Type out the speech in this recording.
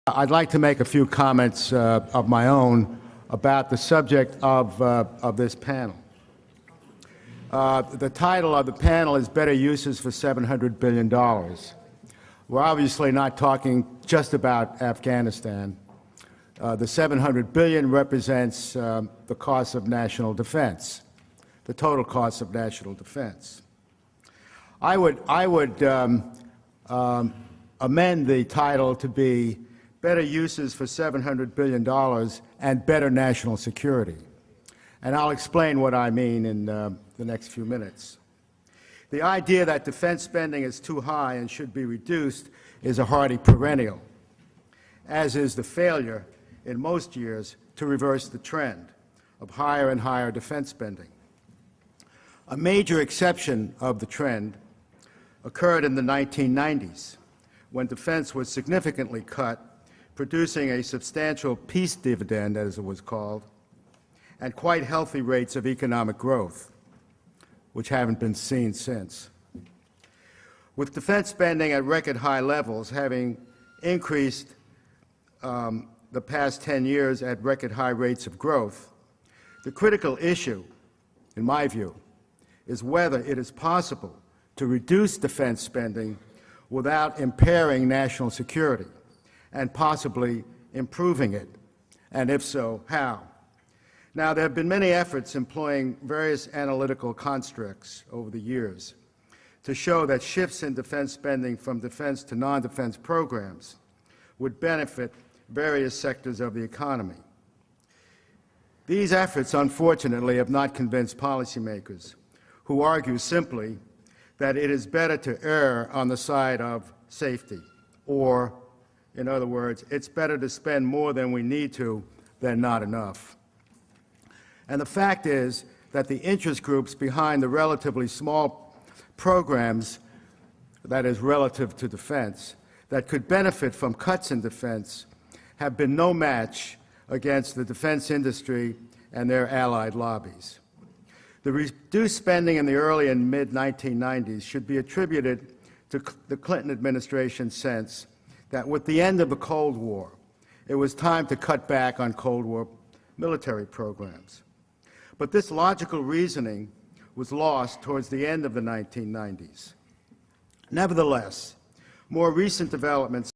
I'd like to make a few comments of my own about the subject of this panel. The title of the panel is Better Uses for $700 billion. We're obviously not talking just about Afghanistan. The $700 billion represents the cost of national defense, the total cost of national defense. I would amend the title to be Better Uses for $700 billion and Better National Security. And I'll explain what I mean in the next few minutes. The idea that defense spending is too high and should be reduced is a hardy perennial, as is the failure in most years to reverse the trend of higher and higher defense spending. A major exception of the trend occurred in the 1990s, when defense was significantly cut, producing a substantial peace dividend, as it was called, and quite healthy rates of economic growth, which haven't been seen since. With defense spending at record high levels, having increased the past 10 years at record high rates of growth, the critical issue, in my view, is whether it is possible to reduce defense spending without impairing national security and possibly improving it, and if so, how? Now, there have been many efforts employing various analytical constructs over the years to show that shifts in defense spending from defense to non-defense programs would benefit various sectors of the economy. These efforts, unfortunately, have not convinced policymakers, who argue simply that it is better to err on the side of safety, or, in other words, it's better to spend more than we need to than not enough. And the fact is that the interest groups behind the relatively small programs, that is, relative to defense, that could benefit from cuts in defense have been no match against the defense industry and their allied lobbies. The reduced spending in the early and mid-1990s should be attributed to the Clinton administration's sense that with the end of the Cold War, it was time to cut back on Cold War military programs. But this logical reasoning was lost towards the end of the 1990s. Nevertheless, more recent developments